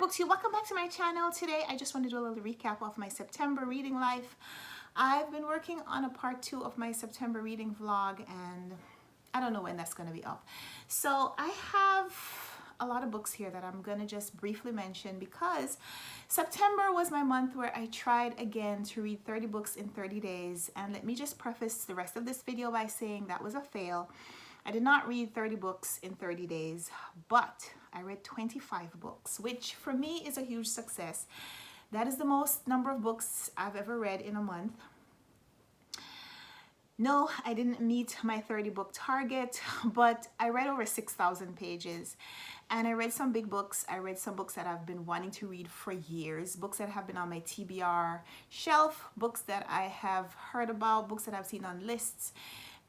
Booktube, welcome back to my channel. Today I just want to do a little recap of my September reading life. I've been working on a part 2 of my September reading vlog and I don't know when that's going to be up. So I have a lot of books here that I'm going to just briefly mention because September was my month where I tried again to read 30 books in 30 days. And let me just preface the rest of this video by saying that was a fail. I did not read 30 books in 30 days, but I read 25 books, which for me is a huge success. That is the most number of books I've ever read in a month. No, I didn't meet my 30 book target, but I read over 6,000 pages and I read some big books. I read some books that I've been wanting to read for years, books that have been on my TBR shelf, books that I have heard about, books that I've seen on lists,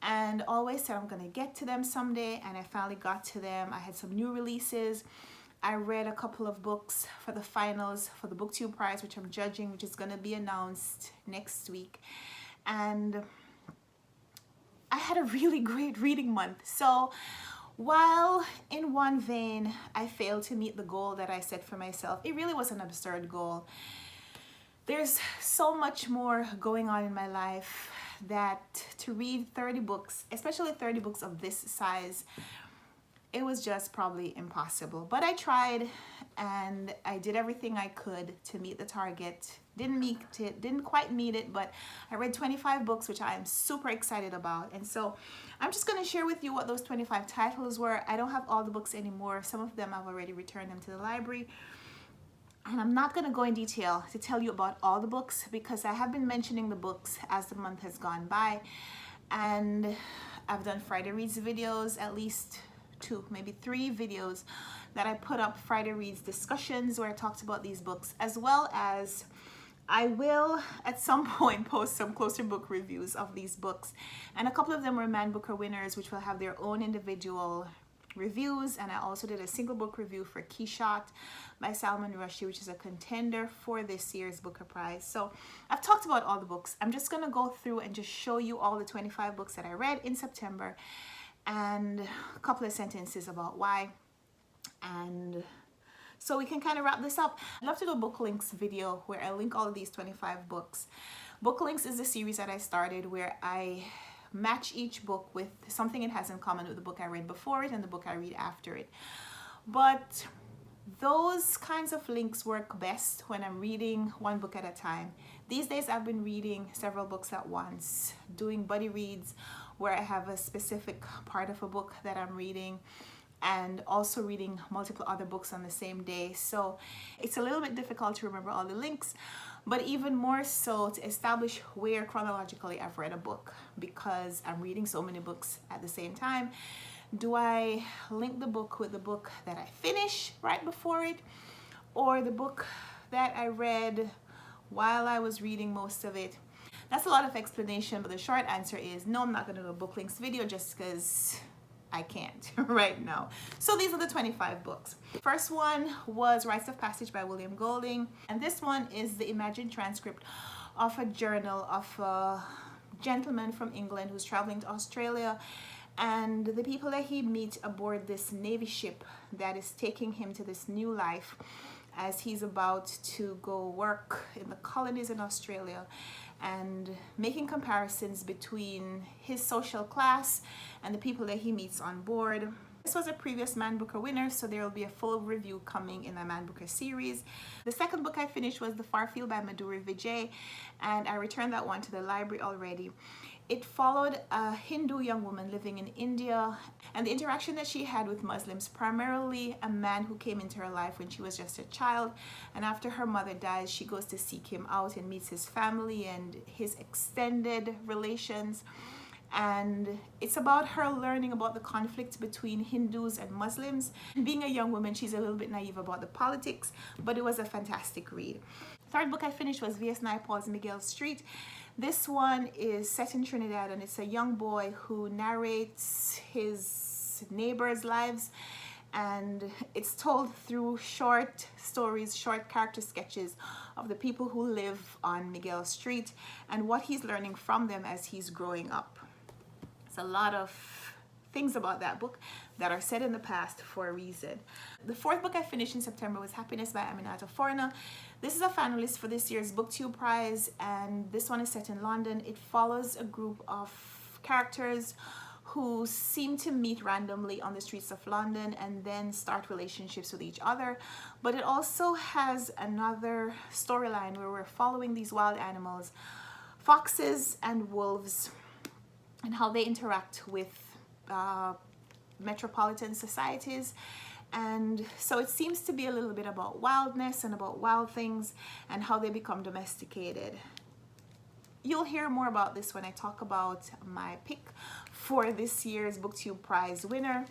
and always said I'm gonna get to them someday, and I finally got to them. I had some new releases. I read a couple of books for the finals for the Booktube prize, which I'm judging, which is gonna be announced next week. And I had a really great reading month. So while in one vein I failed to meet the goal that I set for myself, it really was an absurd goal. There's so much more going on in my life that to read 30 books, especially 30 books of this size, it was just probably impossible. But I tried and I did everything I could to meet the target. Didn't quite meet it, but I read 25 books, which I am super excited about. And so I'm just going to share with you what those 25 titles were. I don't have all the books anymore. Some of them I've already returned them to the library. And I'm not going to go in detail to tell you about all the books because I have been mentioning the books as the month has gone by. And I've done Friday Reads videos, at least 2, maybe 3 videos that I put up, Friday Reads discussions where I talked about these books, as well as I will at some point post some closer book reviews of these books. And a couple of them were Man Booker winners, which will have their own individual reviews. And I also did a single book review for Quichotte by Salman, Rushdie, which is a contender for this year's Booker Prize. So I've talked about all the books. I'm just going to go through and just show you all the 25 books that I read in September and a couple of sentences about why. And so we can kind of wrap this up. I'd love to do a book links video where I link all of these 25 books. Book links is a series that I started where I match each book with something it has in common with the book I read before it and the book I read after it. But those kinds of links work best when I'm reading one book at a time. These days I've been reading several books at once, doing buddy reads where I have a specific part of a book that I'm reading and also reading multiple other books on the same day. So it's a little bit difficult to remember all the links, but even more so to establish where chronologically I've read a book because I'm reading so many books at the same time. Do I link the book with the book that I finish right before it, or the book that I read while I was reading most of it? That's a lot of explanation, but the short answer is no, I'm not going to do a book links video just because I can't right now. So these are the 25 books. First one was Rites of Passage by William Golding, and this one is the imagined transcript of a journal of a gentleman from England who's traveling to Australia, and the people that he meets aboard this Navy ship that is taking him to this new life as he's about to go work in the colonies in Australia, and making comparisons between his social class and the people that he meets on board. This was a previous Man Booker winner, so there will be a full review coming in the Man Booker series. The second book I finished was The Far Field by Madhuri Vijay, and I returned that one to the library already. It followed a Hindu young woman living in India and the interaction that she had with Muslims, primarily a man who came into her life when she was just a child, and after her mother dies she goes to seek him out and meets his family and his extended relations. And it's about her learning about the conflict between Hindus and Muslims. Being a young woman, she's a little bit naive about the politics, but it was a fantastic read. Third book I finished was V.S. Naipaul's Miguel Street. This one is set in Trinidad, and it's a young boy who narrates his neighbors' lives, and it's told through short stories, short character sketches of the people who live on Miguel Street and what he's learning from them as he's growing up. It's a lot of things about that book that are set in the past for a reason. The fourth book I finished in September was Happiness by Aminatta Forna. This is a finalist for this year's BookTube Prize, and this one is set in London. It follows a group of characters who seem to meet randomly on the streets of London and then start relationships with each other. But it also has another storyline where we're following these wild animals, foxes and wolves, and how they interact with metropolitan societies. And so it seems to be a little bit about wildness and about wild things and how they become domesticated. You'll hear more about this when I talk about my pick for this year's BookTube Prize winner,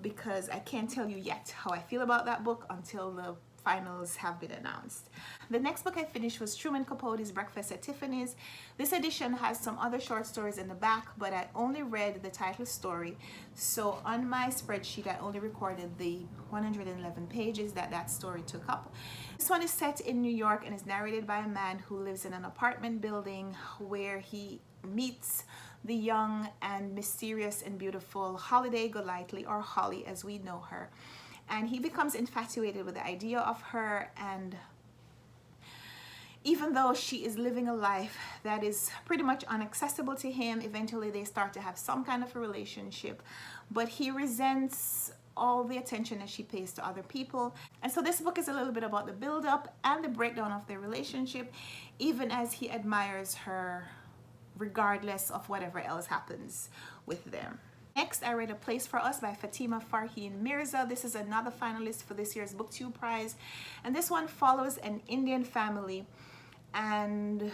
because I can't tell you yet how I feel about that book until the finals have been announced. The next book I finished was Truman Capote's Breakfast at Tiffany's. This edition has some other short stories in the back, but I only read the title story. So on my spreadsheet, I only recorded the 111 pages that story took up. This one is set in New York and is narrated by a man who lives in an apartment building where he meets the young and mysterious and beautiful Holiday Golightly, or Holly as we know her. And he becomes infatuated with the idea of her, and even though she is living a life that is pretty much inaccessible to him, eventually they start to have some kind of a relationship, but he resents all the attention that she pays to other people. And so this book is a little bit about the build-up and the breakdown of their relationship, even as he admires her regardless of whatever else happens with them. Next, I read A Place for Us by Fatima, Farheen, Mirza. This is another finalist for this year's BookTube Prize. And this one follows an Indian family and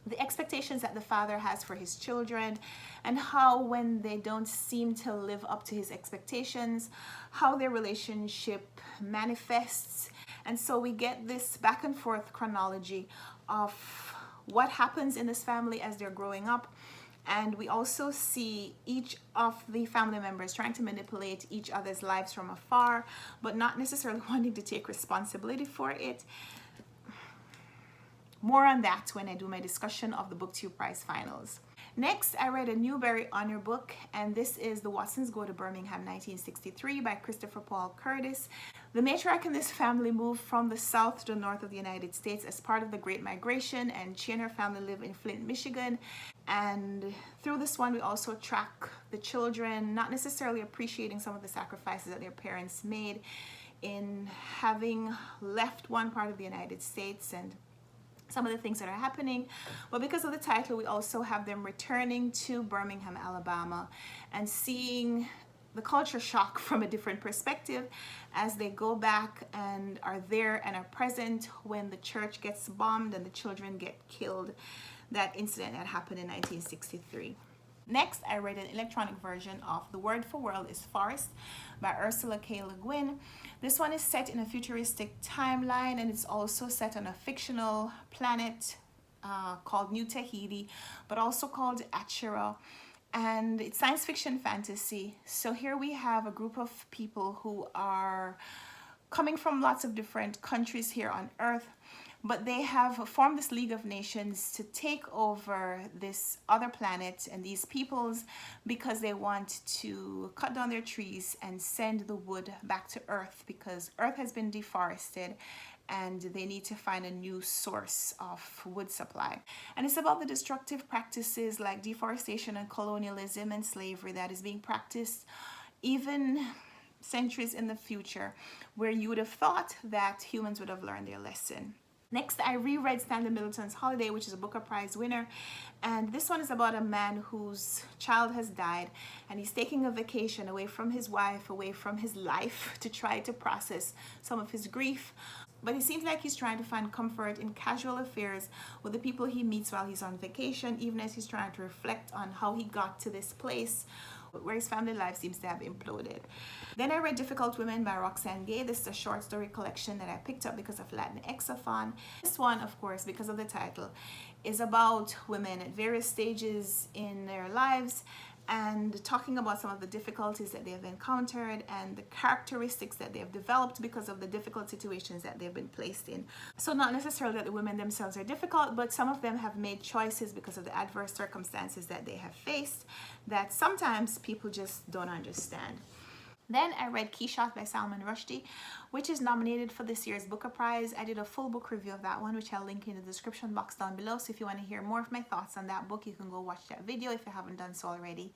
the expectations that the father has for his children, and how when they don't seem to live up to his expectations, how their relationship manifests. And so we get this back and forth chronology of what happens in this family as they're growing up. And we also see each of the family members trying to manipulate each other's lives from afar, but not necessarily wanting to take responsibility for it. More on that when I do my discussion of the BookTube Prize finals. Next, I read a Newbery Honor book, and this is The Watsons Go to Birmingham 1963 by Christopher Paul Curtis. The matriarch in this family moved from the south to the north of the United States as part of the Great Migration, and she and her family live in Flint, Michigan. And through this one, we also track the children, not necessarily appreciating some of the sacrifices that their parents made in having left one part of the United States and some of the things that are happening. But because of the title, we also have them returning to Birmingham, Alabama, and seeing the culture shock from a different perspective as they go back and are there and are present when the church gets bombed and the children get killed. That incident that happened in 1963. Next, I read an electronic version of The Word for World is Forest by Ursula K. Le Guin. This one is set in a futuristic timeline, and it's also set on a fictional planet called New Tahiti, but also called Achira. And it's science fiction fantasy. So here we have a group of people who are coming from lots of different countries here on Earth, but they have formed this League of Nations to take over this other planet and these peoples because they want to cut down their trees and send the wood back to Earth, because Earth has been deforested and they need to find a new source of wood supply. And it's about the destructive practices like deforestation and colonialism and slavery that is being practiced even centuries in the future, where you would have thought that humans would have learned their lesson. Next, I reread Stanley Middleton's Holiday, which is a Booker Prize winner. And this one is about a man whose child has died, and he's taking a vacation away from his wife, away from his life, to try to process some of his grief. But it seems like he's trying to find comfort in casual affairs with the people he meets while he's on vacation, even as he's trying to reflect on how he got to this place where his family life seems to have imploded. Then I read Difficult Women by Roxane. This is a short story collection that I picked up because of Latinx-a-thon. This one, of course, because of the title, is about women at various stages in their lives and talking about some of the difficulties that they have encountered and the characteristics that they have developed because of the difficult situations that they've been placed in. So not necessarily that the women themselves are difficult, but some of them have made choices because of the adverse circumstances that they have faced that sometimes people just don't understand. Then I read Quichotte by Salman Rushdie, which is nominated for this year's Booker Prize. I did a full book review of that one, which I'll link in the description box down below. So if you want to hear more of my thoughts on that book, you can go watch that video if you haven't done so already.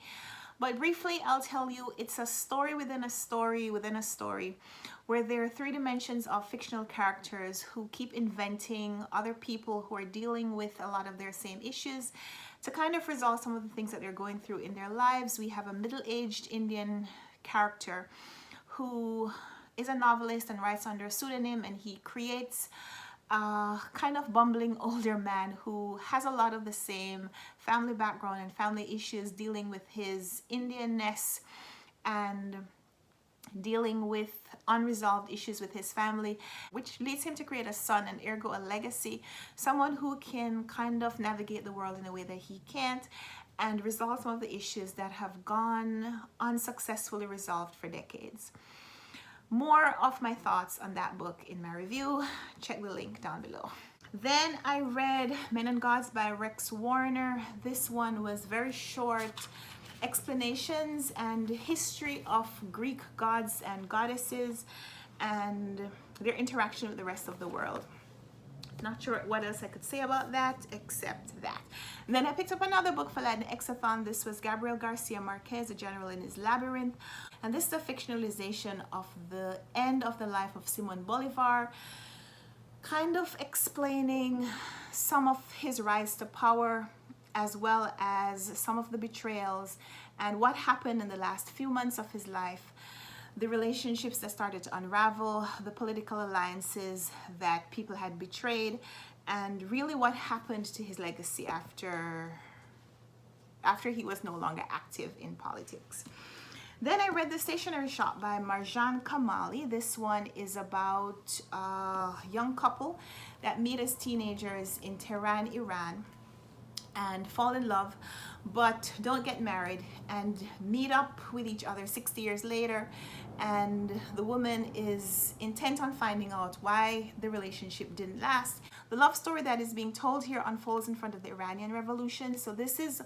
But briefly, I'll tell you, it's a story within a story within a story, where there are 3 dimensions of fictional characters who keep inventing other people who are dealing with a lot of their same issues to kind of resolve some of the things that they're going through in their lives. We have a middle-aged Indian character who is a novelist and writes under a pseudonym, and he creates a kind of bumbling older man who has a lot of the same family background and family issues, dealing with his Indianness and dealing with unresolved issues with his family, which leads him to create a son and ergo a legacy, someone who can kind of navigate the world in a way that he can't and resolve some of the issues that have gone unsuccessfully resolved for decades. More of my thoughts on that book in my review. Check the link down below. Then I read Men and Gods by Rex Warner. This one was very short explanations and history of Greek gods and goddesses and their interaction with the rest of the world. Not sure what else I could say about that except that. And then I picked up another book for Latinxathon. This was Gabriel Garcia Marquez, A General in His Labyrinth. And this is a fictionalization of the end of the life of Simon Bolivar, kind of explaining some of his rise to power, as well as some of the betrayals and what happened in the last few months of his life, the relationships that started to unravel, the political alliances that people had betrayed, and really what happened to his legacy after he was no longer active in politics. Then I read The Stationery Shop by Marjan Kamali. This one is about a young couple that meet as teenagers in Tehran, Iran, and fall in love but don't get married and meet up with each other 60 years later, and the woman is intent on finding out why the relationship didn't last. The love story that is being told here unfolds in front of the Iranian Revolution, so this is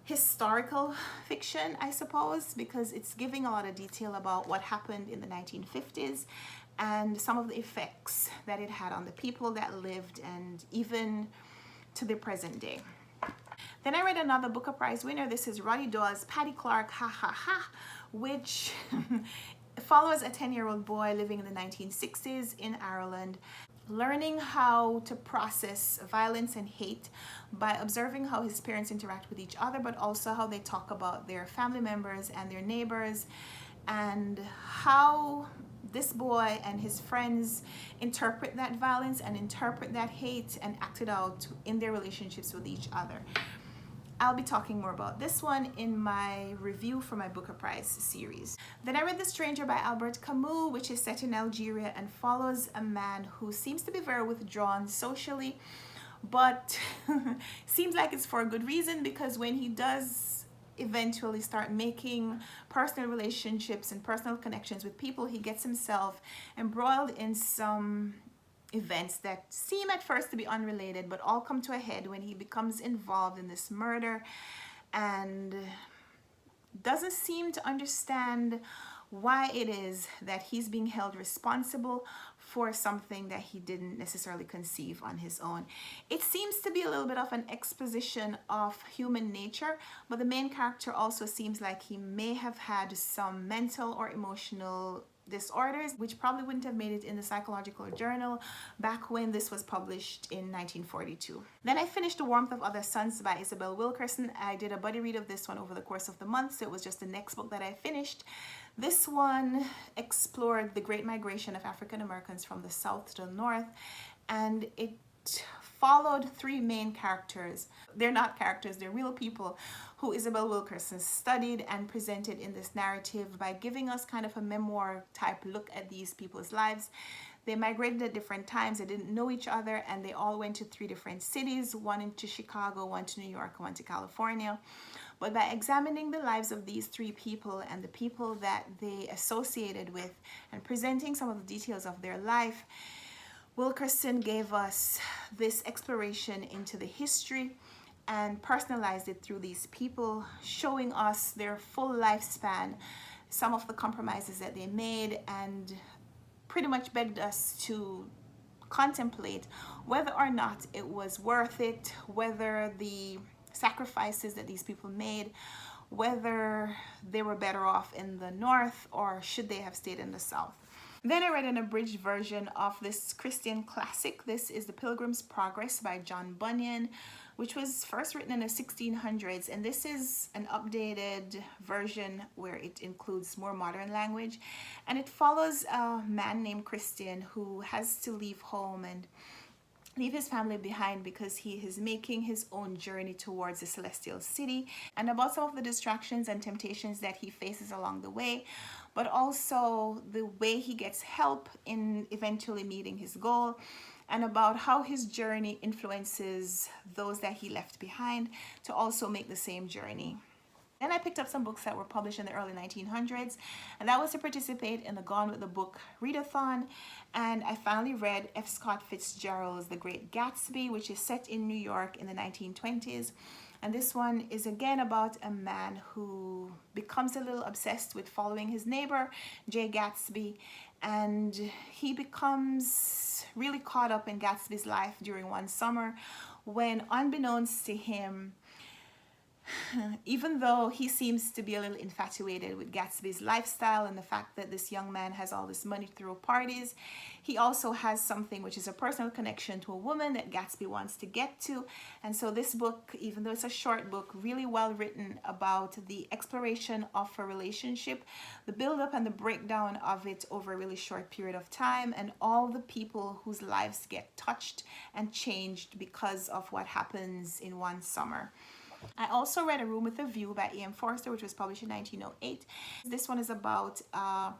historical fiction, I suppose, because it's giving a lot of detail about what happened in the 1950s and some of the effects that it had on the people that lived and even to the present day. Then I read another Booker Prize winner. This is Roddy Dawes' Paddy Clark, Ha Ha Ha, which follows a 10-year-old boy living in the 1960s in Ireland, learning how to process violence and hate by observing how his parents interact with each other, but also how they talk about their family members and their neighbors, and how this boy and his friends interpret that violence and interpret that hate and act it out in their relationships with each other. I'll be talking more about this one in my review for my Booker Prize series. Then I read The Stranger by Albert Camus, which is set in Algeria and follows a man who seems to be very withdrawn socially, but seems like it's for a good reason, because when he does eventually start making personal relationships and personal connections with people, he gets himself embroiled in some events that seem at first to be unrelated, but all come to a head when he becomes involved in this murder and doesn't seem to understand why it is that he's being held responsible for something that he didn't necessarily conceive on his own. It seems to be a little bit of an exposition of human nature, but the main character also seems like he may have had some mental or emotional disorders, which probably wouldn't have made it in the psychological journal back when this was published in 1942. Then I finished The Warmth of Other Suns by Isabel Wilkerson. I did a buddy read of this one over the course of the month, so it was just the next book that I finished. This one explored the Great Migration of African Americans from the South to the North, and it followed three main characters. They're not characters, they're real people who Isabel Wilkerson studied and presented in this narrative by giving us kind of a memoir type look at these people's lives. They migrated at different times, they didn't know each other, and they all went to three different cities, one into Chicago, one to New York, one to California. But by examining the lives of these three people and the people that they associated with and presenting some of the details of their life, Wilkerson gave us this exploration into the history and personalized it through these people, showing us their full lifespan, some of the compromises that they made, and pretty much begged us to contemplate whether or not it was worth it, whether the sacrifices that these people made, whether they were better off in the North or should they have stayed in the South. Then I read an abridged version of this Christian classic. This is The Pilgrims Progress by John Bunyan, which was first written in the 1600s, and this is an updated version where it includes more modern language, and it follows a man named Christian who has to leave home and leave his family behind because he is making his own journey towards the celestial city, and about some of the distractions and temptations that he faces along the way, but also the way he gets help in eventually meeting his goal, and about how his journey influences those that he left behind to also make the same journey. Then I picked up some books that were published in the early 1900s, and that was to participate in the Gone with the Book readathon. And I finally read F. Scott Fitzgerald's The Great Gatsby, which is set in New York in the 1920s. And this one is again about a man who becomes a little obsessed with following his neighbor, Jay Gatsby, and he becomes really caught up in Gatsby's life during one summer when, unbeknownst to him, even though he seems to be a little infatuated with Gatsby's lifestyle and the fact that this young man has all this money through parties, he also has something which is a personal connection to a woman that Gatsby wants to get to. And so this book, even though it's a short book, really well written about the exploration of a relationship, the build-up and the breakdown of it over a really short period of time, and all the people whose lives get touched and changed because of what happens in one summer. I also read A Room with a View by E.M. Forster, which was published in 1908. This one is about a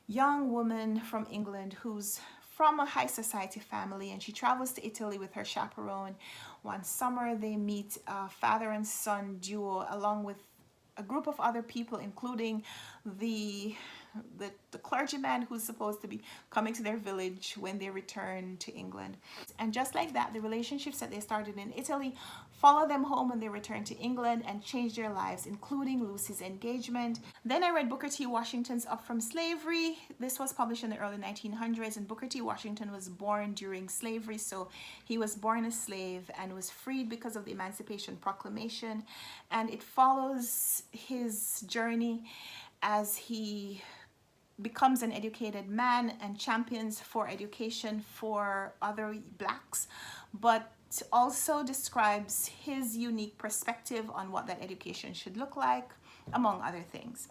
young woman from England who's from a high society family, and she travels to Italy with her chaperone. One summer they meet a father and son duo along with a group of other people, including the clergyman who's supposed to be coming to their village when they return to England. And just like that, the relationships that they started in Italy follow them home when they return to England and change their lives, including Lucy's engagement. Then I read Booker T. Washington's Up From Slavery. This was published in the early 1900s, and Booker T. Washington was born during slavery, so he was born a slave and was freed because of the Emancipation Proclamation, and it follows his journey as he becomes an educated man and champions for education for other blacks, but also describes his unique perspective on what that education should look like, among other things.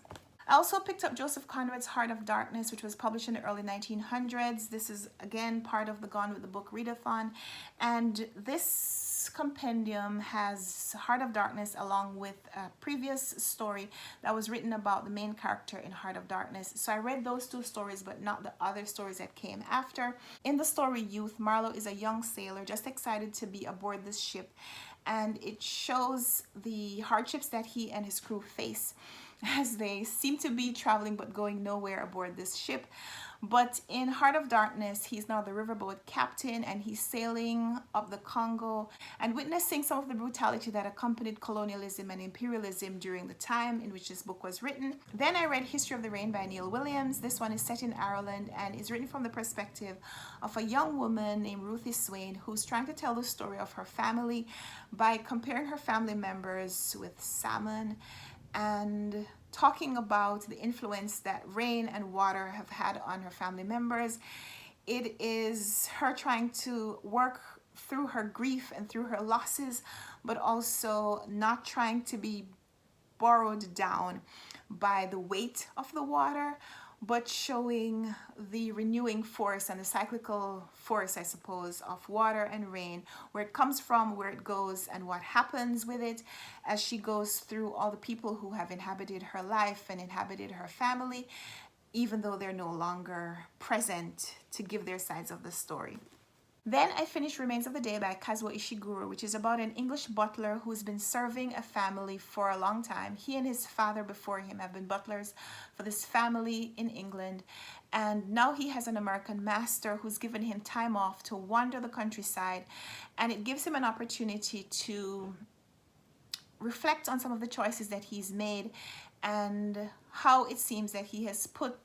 I also picked up Joseph Conrad's Heart of Darkness, which was published in the early 1900s. This is again part of the Gone with the Book readathon, and this compendium has Heart of Darkness along with a previous story that was written about the main character in Heart of Darkness. So I read those two stories, but not the other stories that came after. In the story Youth, Marlowe is a young sailor just excited to be aboard this ship, and it shows the hardships that he and his crew face as they seem to be traveling but going nowhere aboard this ship. But in Heart of Darkness, he's now the riverboat captain, and he's sailing up the Congo and witnessing some of the brutality that accompanied colonialism and imperialism during the time in which this book was written. Then I read History of the Rain by Neil Williams. This one is set in Ireland and is written from the perspective of a young woman named Ruthie Swain who's trying to tell the story of her family by comparing her family members with salmon and talking about the influence that rain and water have had on her family members. It is her trying to work through her grief and through her losses, but also not trying to be borrowed down by the weight of the water, but showing the renewing force and the cyclical force, I suppose, of water and rain, where it comes from, where it goes, and what happens with it as she goes through all the people who have inhabited her life and inhabited her family, even though they're no longer present to give their sides of the story. Then I finished Remains of the Day by Kazuo Ishiguro, which is about an English butler who's been serving a family for a long time. He and his father before him have been butlers for this family in England. And now he has an American master who's given him time off to wander the countryside. And it gives him an opportunity to reflect on some of the choices that he's made and how it seems that he has put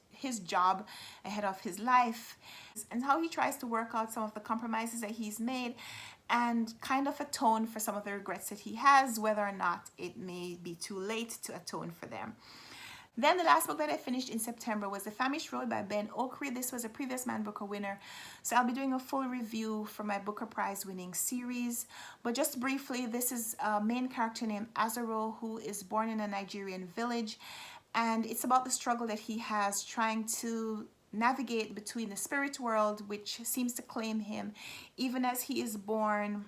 his job ahead of his life, and how he tries to work out some of the compromises that he's made and kind of atone for some of the regrets that he has, whether or not it may be too late to atone for them. Then the last book that I finished in September was The Famished Road by Ben Okri. This was a previous Man Booker winner, so I'll be doing a full review for my Booker Prize winning series. But just briefly, this is a main character named Azaro who is born in a Nigerian village, and it's about the struggle that he has trying to navigate between the spirit world, which seems to claim him even as he is born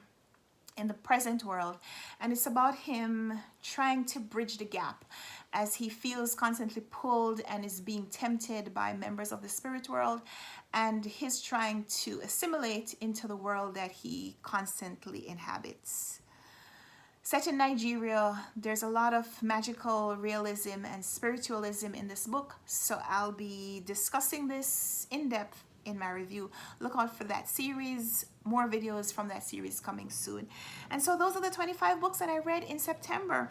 in the present world, and it's about him trying to bridge the gap as he feels constantly pulled and is being tempted by members of the spirit world, and his trying to assimilate into the world that he constantly inhabits. Set in Nigeria, there's a lot of magical realism and spiritualism in this book, so I'll be discussing this in depth in my review. Look out for that series, more videos from that series coming soon. And so those are the 25 books that I read in September.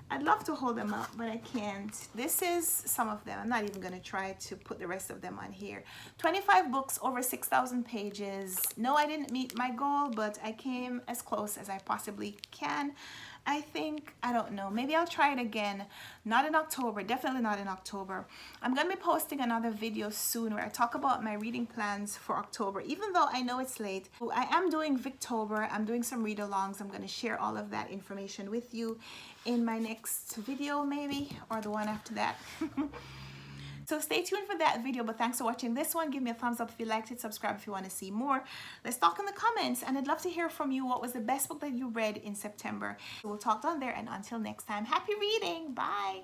I'd love to hold them up, but I can't. This is some of them. I'm not even going to try to put the rest of them on here. 25 books, over 6,000 pages. No, I didn't meet my goal, but I came as close as I possibly can. I think, I don't know, maybe I'll try it again. Not in October, definitely not in October. I'm going to be posting another video soon where I talk about my reading plans for October, even though I know it's late. I am doing Victober, I'm doing some read-alongs. I'm going to share all of that information with you in my next video maybe, or the one after that. So stay tuned for that video, but thanks for watching this one. Give me a thumbs up if you liked it, subscribe if you want to see more. Let's talk in the comments, and I'd love to hear from you. What was the best book that you read in September? We'll talk down there, and until next time, happy reading. Bye.